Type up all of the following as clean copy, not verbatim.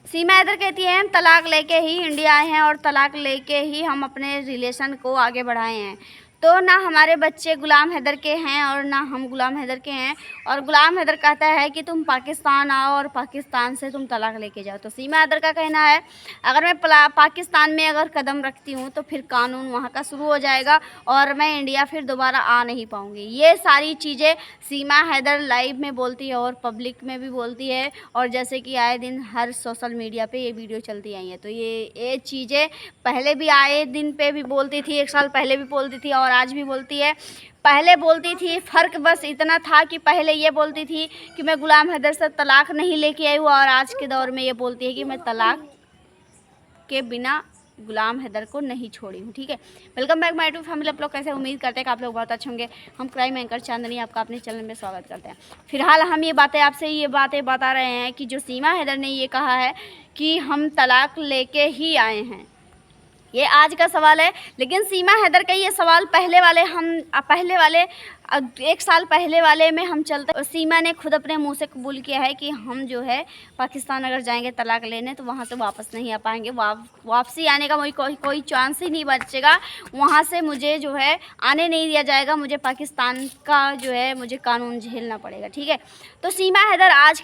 सीमा हैदर कहती है हम तलाक लेके ही इंडिया आए हैं और तलाक लेके ही हम अपने रिलेशन को आगे बढ़ाए हैं। तो ना हमारे बच्चे गुलाम हैदर के हैं और ना हम गुलाम हैदर के हैं। और गुलाम हैदर कहता है कि तुम पाकिस्तान आओ और पाकिस्तान से तुम तलाक लेके जाओ। तो सीमा हैदर का कहना है अगर मैं पाकिस्तान में अगर कदम रखती हूँ तो फिर कानून वहाँ का शुरू हो जाएगा और मैं इंडिया फिर दोबारा आ नहीं पाऊँगी। ये सारी चीज़ें सीमा हैदर लाइव में बोलती है और पब्लिक में भी बोलती है। और जैसे कि आए दिन हर सोशल मीडिया पे ये वीडियो चलती आई है। तो ये चीज़ें पहले भी आए दिन पे भी बोलती थी, 1 साल पहले भी बोलती थी और आज भी बोलती है। पहले बोलती थी, फ़र्क बस इतना था कि पहले ये बोलती थी कि मैं गुलाम हैदर से तलाक नहीं लेके आई हूँ और आज के दौर में ये बोलती है कि मैं तलाक के बिना गुलाम हैदर को नहीं छोड़ी हूँ। ठीक है, welcome back my to family. आप लोग कैसे, उम्मीद करते हैं कि आप लोग बहुत अच्छे होंगे। हम क्राइम एंकर चांदनी आपका अपने चैनल में स्वागत करते हैं। फिलहाल हम ये बातें बता रहे हैं कि जो सीमा हैदर ने ये कहा है कि हम तलाक लेके ही आए हैं, ये आज का सवाल है। लेकिन सीमा हैदर का ये सवाल पहले वाले 1 साल पहले वाले में हम चलते। सीमा ने खुद अपने मुंह से कबूल किया है कि हम जो है पाकिस्तान अगर जाएंगे तलाक लेने तो वहाँ से वापस नहीं आ पाएंगे। वापसी आने का कोई चांस ही नहीं बचेगा। वहाँ से मुझे जो है आने नहीं दिया जाएगा। मुझे पाकिस्तान का जो है मुझे कानून झेलना पड़ेगा। ठीक है, तो सीमा हैदर आज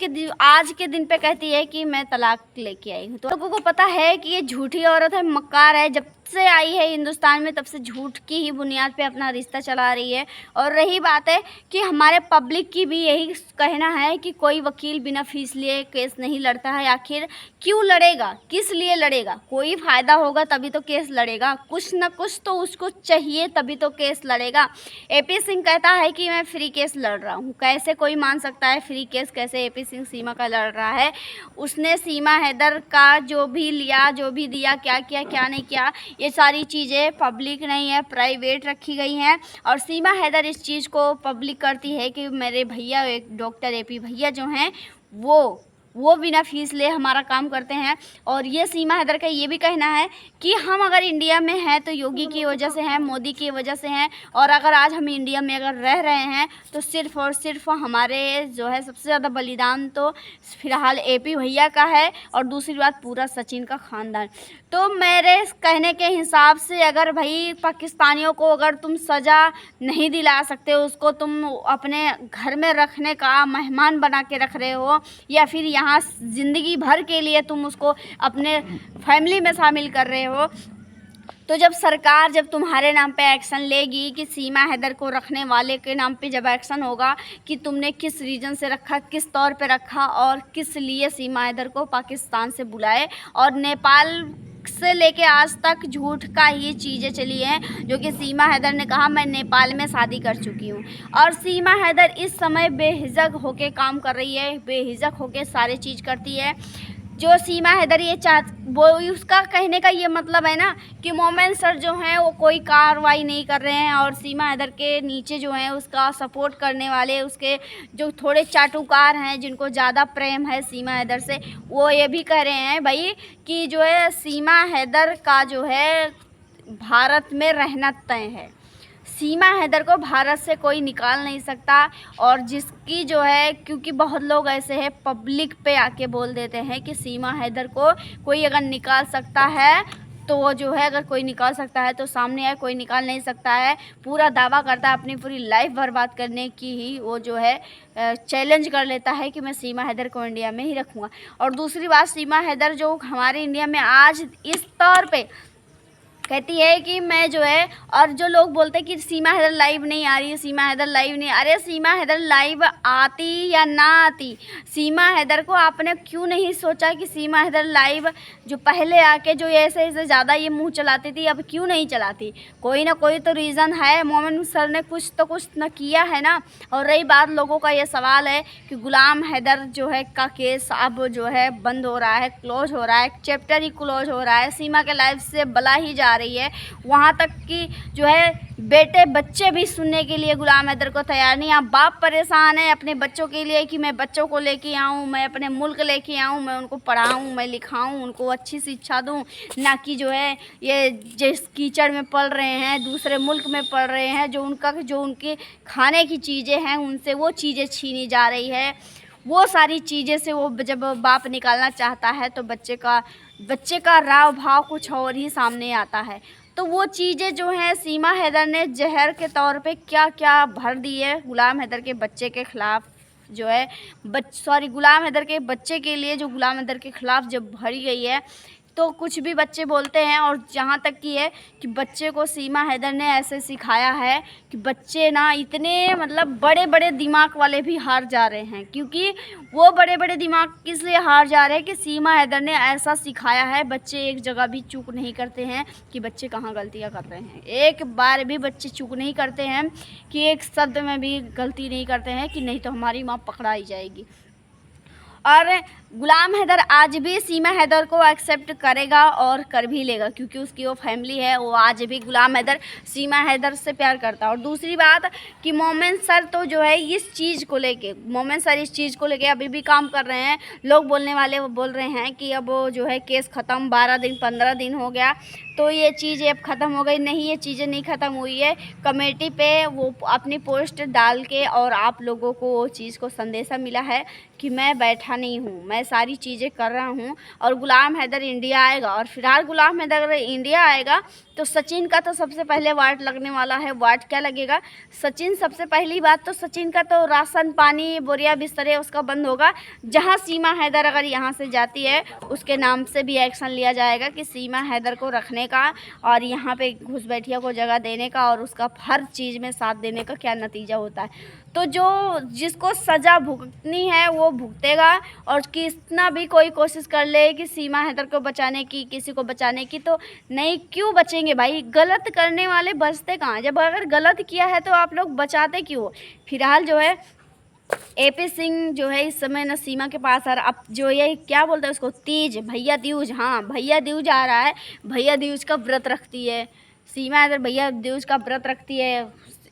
के दिन पे कहती है कि मैं तलाक लेके आई हूँ। तो लोगों को पता है कि ये झूठी औरत है, मक्कार है। जब से आई है हिंदुस्तान में तब से झूठ की ही बुनियाद पे अपना रिश्ता चला रही है। और रही बात है कि हमारे पब्लिक की भी यही कहना है कि कोई वकील बिना फीस लिए केस नहीं लड़ता है। आखिर क्यों लड़ेगा, किस लिए लड़ेगा? कोई फ़ायदा होगा तभी तो केस लड़ेगा, कुछ ना कुछ तो उसको चाहिए तभी तो केस लड़ेगा। एपी सिंह कहता है कि मैं फ्री केस लड़ रहा हूँ। कैसे कोई मान सकता है फ्री केस? कैसे एपी सिंह सीमा का लड़ रहा है? उसने सीमा हैदर का जो भी लिया, जो भी दिया, क्या किया क्या नहीं किया, ये सारी चीज़ें पब्लिक नहीं है, प्राइवेट रखी गई हैं। और सीमा हैदर इस चीज़ को पब्लिक करती है कि मेरे भैया, एक डॉक्टर एपी भैया जो हैं वो बिना फीस ले हमारा काम करते हैं। और ये सीमा हैदर का ये भी कहना है कि हम अगर इंडिया में हैं तो योगी की वजह से हैं, मोदी की वजह से हैं। और अगर आज हम इंडिया में अगर रह रहे हैं तो सिर्फ़ और सिर्फ हमारे जो है सबसे ज़्यादा बलिदान तो फ़िलहाल एपी भैया का है और दूसरी बात पूरा सचिन का ख़ानदान। तो मेरे कहने के हिसाब से अगर भाई पाकिस्तानियों को अगर तुम सज़ा नहीं दिला सकते, उसको तुम अपने घर में रखने का मेहमान बना के रख रहे हो या फिर यहाँ ज़िंदगी भर के लिए तुम उसको अपने फैमिली में शामिल कर रहे हो, तो जब सरकार जब तुम्हारे नाम पे एक्शन लेगी कि सीमा हैदर को रखने वाले के नाम पे जब एक्शन होगा कि तुमने किस रीज़न से रखा, किस तौर पे रखा और किस लिए सीमा हैदर को पाकिस्तान से बुलाए, और नेपाल से लेके आज तक झूठ का ही चीज़ें चली हैं। जो कि सीमा हैदर ने कहा मैं नेपाल में शादी कर चुकी हूँ। और सीमा हैदर इस समय बेहिजक होके काम कर रही है, बेहिजक होके सारी चीज़ करती है। जो सीमा हैदर ये वो उसका कहने का ये मतलब है ना कि मोमेन सर जो हैं वो कोई कार्रवाई नहीं कर रहे हैं और सीमा हैदर के नीचे जो हैं उसका सपोर्ट करने वाले, उसके जो थोड़े चाटुकार हैं जिनको ज़्यादा प्रेम है सीमा हैदर से, वो ये भी कह रहे हैं भाई कि जो है सीमा हैदर का जो है भारत में रहना तय है। सीमा हैदर को भारत से कोई निकाल नहीं सकता। और जिसकी जो है, क्योंकि बहुत लोग ऐसे हैं पब्लिक पे आके बोल देते हैं कि सीमा हैदर को कोई अगर निकाल सकता है तो वो जो है, अगर कोई निकाल सकता है तो सामने है, कोई निकाल नहीं सकता है। पूरा दावा करता है, अपनी पूरी लाइफ बर्बाद करने की ही वो जो है चैलेंज कर लेता है कि मैं सीमा हैदर को इंडिया में ही रखूँगा। और दूसरी बात, सीमा हैदर जो हमारे इंडिया में आज इस तौर पे कहती है कि मैं जो है, और जो लोग बोलते हैं कि सीमा हैदर लाइव नहीं आ रही है, सीमा हैदर लाइव नहीं, अरे सीमा हैदर लाइव आती या ना आती, सीमा हैदर को आपने क्यों नहीं सोचा कि सीमा हैदर लाइव जो पहले आके जो ऐसे ज़्यादा ये मुंह चलाती थी अब क्यों नहीं चलाती? कोई ना कोई तो रीज़न है। मोमिन सर ने कुछ न किया है ना। और रही बात लोगों का ये सवाल है कि गुलाम हैदर जो है का केस अब जो है बंद हो रहा है, क्लोज हो रहा है, चैप्टर ही क्लोज हो रहा है, सीमा के लाइफ से बला ही जा रही है। वहाँ तक कि जो है बेटे बच्चे भी सुनने के लिए गुलाम हैदर को तैयार नहीं। आप बाप परेशान है अपने बच्चों के लिए कि मैं बच्चों को लेके आऊँ, मैं अपने मुल्क लेके आऊँ, मैं उनको पढ़ाऊँ, मैं लिखाऊँ, उनको अच्छी शिक्षा दूँ, ना कि जो है ये जिस कीचड़ में पल रहे हैं, दूसरे मुल्क में पढ़ रहे हैं, जो उनके खाने की चीज़ें हैं उनसे वो चीज़ें छीनी जा रही है। वो सारी चीज़ें से वो जब बाप निकालना चाहता है तो बच्चे का राव भाव कुछ और ही सामने आता है। तो वो चीज़ें जो हैं सीमा हैदर ने जहर के तौर पे क्या क्या भर दी है गुलाम हैदर के बच्चे के ख़िलाफ़, जो है गुलाम हैदर के बच्चे के लिए जो गुलाम हैदर के ख़िलाफ़ जब भरी गई है, तो कुछ भी बच्चे बोलते हैं। और जहाँ तक कि है कि बच्चे को सीमा हैदर ने ऐसे सिखाया है कि बच्चे ना इतने मतलब बड़े बड़े दिमाग वाले भी हार जा रहे हैं, क्योंकि वो बड़े बड़े दिमाग किस लिए हार जा रहे हैं कि सीमा हैदर ने ऐसा सिखाया है। बच्चे एक जगह भी चूक नहीं करते हैं कि बच्चे कहाँ गलतियाँ कर रहे हैं, एक बार भी बच्चे चूक नहीं करते हैं कि एक शब्द में भी गलती नहीं करते हैं कि नहीं तो हमारी माँ पकड़ाई जाएगी। और गुलाम हैदर आज भी सीमा हैदर को एक्सेप्ट करेगा और कर भी लेगा, क्योंकि उसकी वो फैमिली है, वो आज भी गुलाम हैदर सीमा हैदर से प्यार करता है। और दूसरी बात कि मोमेन सर तो जो है इस चीज़ को लेके इस चीज़ को लेके अभी भी काम कर रहे हैं। लोग बोलने वाले वो बोल रहे हैं कि अब वो जो है केस ख़त्म 12 दिन 15 दिन हो गया तो ये चीज़ अब ख़त्म हो गई। नहीं, ये चीज़ें नहीं ख़त्म हुई है। कमेटी पे वो अपनी पोस्ट डाल के और आप लोगों को वो चीज़ को संदेशा मिला है कि मैं बैठा नहीं हूँ, मैं सारी चीज़ें कर रहा हूँ और गुलाम हैदर इंडिया आएगा। और फिलहाल गुलाम हैदर अगर इंडिया आएगा तो सचिन का तो सबसे पहले वार्ड लगने वाला है। वार्ड क्या लगेगा? सचिन, सबसे पहली बात तो सचिन का तो राशन पानी बोरिया बिस्तरे उसका बंद होगा। जहाँ सीमा हैदर अगर यहाँ से जाती है उसके नाम से भी एक्शन लिया जाएगा कि सीमा हैदर को रखने का और यहाँ पे घुसपैठिया को जगह देने का और उसका हर चीज़ में साथ देने का क्या नतीजा होता है। तो जिसको सज़ा भुगतनी है वो भुगतेगा। और कितना भी कोई कोशिश कर ले कि सीमा हैदर को बचाने की, किसी को बचाने की, तो नहीं, क्यों बचेंगे भाई? गलत करने वाले बचते कहाँ? जब अगर गलत किया है तो आप लोग बचाते क्यों? फिलहाल जो है AP सिंह जो है इस समय न सीमा के पास आ रहा। अब जो ये क्या बोलते हैं उसको, तीज, भैया दूज, हाँ भैया दूज आ रहा है। भैया दूज का व्रत रखती है सीमा हैदर, भैया दूज का व्रत रखती है।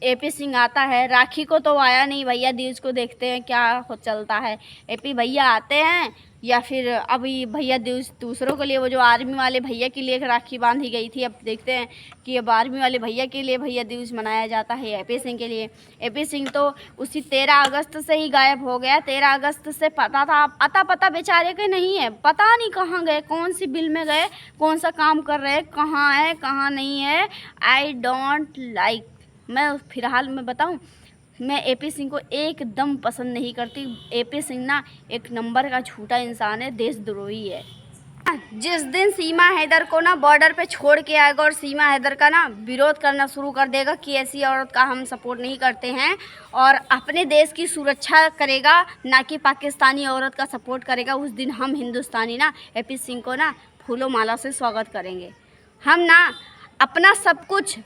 AP सिंह आता है, राखी को तो आया नहीं, भैया दूज को देखते हैं क्या हो चलता है। AP भैया आते हैं या फिर अभी भैया दूज दूसरों के लिए, वो जो आर्मी वाले भैया के लिए राखी बांधी गई थी, अब देखते हैं कि अब आर्मी वाले भैया के लिए भैया दूज मनाया जाता है AP सिंह के लिए। AP सिंह तो उसी 13 अगस्त से ही गायब हो गया। 13 अगस्त से पता था, अता पता बेचारे के नहीं है, पता नहीं कहाँ गए, कौन सी बिल में गए, कौन सा काम कर रहे हैं, कहाँ है कहाँ नहीं है। आई डोंट लाइक, मैं फिलहाल मैं बताऊं, मैं AP सिंह को एकदम पसंद नहीं करती। AP सिंह ना एक नंबर का झूठा इंसान है, देशद्रोही है। जिस दिन सीमा हैदर को ना बॉर्डर पे छोड़ के आएगा और सीमा हैदर का ना विरोध करना शुरू कर देगा कि ऐसी औरत का हम सपोर्ट नहीं करते हैं और अपने देश की सुरक्षा करेगा, ना कि पाकिस्तानी औरत का सपोर्ट करेगा, उस दिन हम हिंदुस्तानी ना AP सिंह को ना फूलों माला से स्वागत करेंगे। हम ना अपना सब कुछ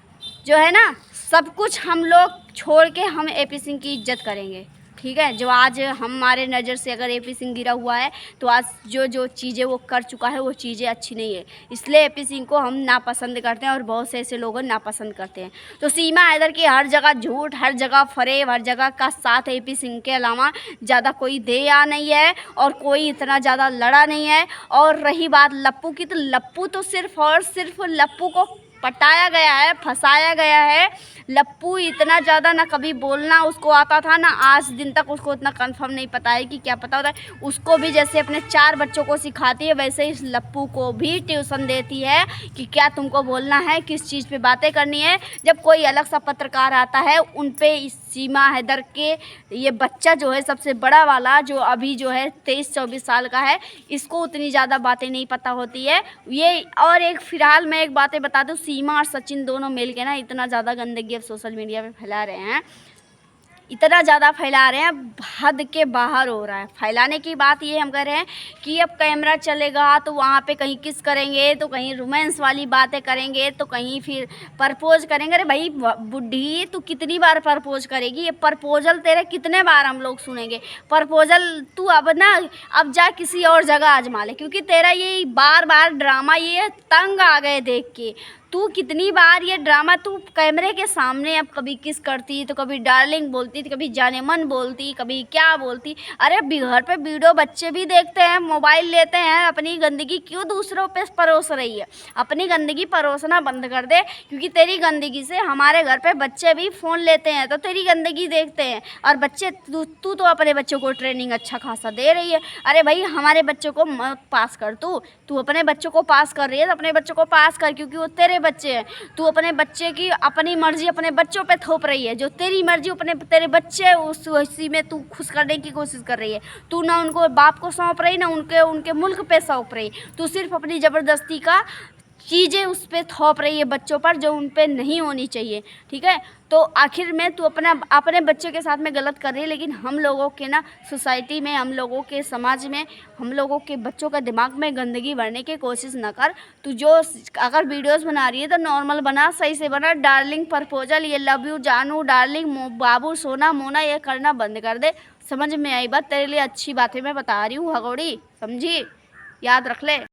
जो है ना, सब कुछ हम लोग छोड़ के हम AP सिंह की इज्जत करेंगे, ठीक है। जो आज हमारे नज़र से अगर AP सिंह गिरा हुआ है तो आज जो चीज़ें वो कर चुका है वो चीज़ें अच्छी नहीं है, इसलिए AP सिंह को हम नापसंद करते हैं और बहुत से ऐसे लोग नापसंद करते हैं। तो सीमा हैदर की हर जगह झूठ, हर जगह फरेब, हर जगह का साथ AP सिंह के अलावा ज़्यादा कोई दे आ नहीं है और कोई इतना ज़्यादा लड़ा नहीं है। और रही बात लप्पू की, तो लप्पू तो सिर्फ और सिर्फ लप्पू को पटाया गया है, फंसाया गया है। लप्पू इतना ज़्यादा ना कभी बोलना उसको आता था, ना आज दिन तक उसको इतना कंफर्म नहीं पता है कि क्या पता होता है। उसको भी जैसे अपने 4 बच्चों को सिखाती है वैसे इस लप्पू को भी ट्यूशन देती है कि क्या तुमको बोलना है, किस चीज़ पे बातें करनी है। जब कोई अलग सा पत्रकार आता है उन पे इस सीमा हैदर के ये बच्चा जो है सबसे बड़ा वाला, जो अभी जो है 23-24 साल का है, इसको उतनी ज़्यादा बातें नहीं पता होती है ये। और एक फिलहाल मैं एक बातें बता दूँ, सीमा और सचिन दोनों मिल के ना इतना ज़्यादा गंदगी अब सोशल मीडिया पे फैला रहे हैं, इतना ज़्यादा फैला रहे हैं, हद के बाहर हो रहा है। फैलाने की बात ये हम कह रहे हैं कि अब कैमरा चलेगा तो वहाँ पे कहीं किस करेंगे, तो कहीं रोमांस वाली बातें करेंगे, तो कहीं फिर प्रपोज करेंगे। अरे भाई बुढ़ी, तू कितनी बार प्रपोज करेगी? ये प्रपोजल तेरे कितने बार हम लोग सुनेंगे? प्रपोजल तू अब जा किसी और जगह आजमा ले, क्योंकि तेरा ये बार बार ड्रामा ये तंग आ गए देख के। तू कितनी बार ये ड्रामा तू कैमरे के सामने अब कभी किस करती, तो कभी डार्लिंग बोलती, तो कभी जाने मन बोलती, कभी क्या बोलती। अरे घर पे वीडियो बच्चे भी देखते हैं, मोबाइल लेते हैं, अपनी गंदगी क्यों दूसरों पे परोस रही है? अपनी गंदगी परोसना बंद कर दे, क्योंकि तेरी गंदगी से हमारे घर पे बच्चे भी फ़ोन लेते हैं तो तेरी गंदगी देखते हैं। और बच्चे तू तो अपने बच्चों को ट्रेनिंग अच्छा खासा दे रही है। अरे भाई हमारे बच्चों को पास कर, तू अपने बच्चों को पास कर रही है तो अपने बच्चों को पास कर, क्योंकि वो तेरे बच्चे हैं। तू अपने बच्चे की अपनी मर्जी अपने बच्चों पे थोप रही है, जो तेरी मर्जी अपने तेरे बच्चे उसी में तू खुश करने की कोशिश कर रही है। तू ना उनको बाप को सौंप रही, ना उनके मुल्क पे सौंप रही। तू सिर्फ अपनी ज़बरदस्ती का चीज़ें उस पर थोप रही है बच्चों पर, जो उन पर नहीं होनी चाहिए। ठीक है, तो आखिर में तू अपने बच्चों के साथ में गलत कर रही है, लेकिन हम लोगों के ना सोसाइटी में, हम लोगों के समाज में, हम लोगों के बच्चों का दिमाग में गंदगी भरने की कोशिश ना कर। तू जो अगर वीडियोस बना रही है तो नॉर्मल बना, सही से बना। डार्लिंग, प्रपोजल, ये लव यू, जानू, डार्लिंग, बाबू, सोना, मोना, ये करना बंद कर दे। समझ में आई बात? तेरे लिए अच्छी बातें मैं बता रही हूँ भगोड़ी, समझी? याद रख ले।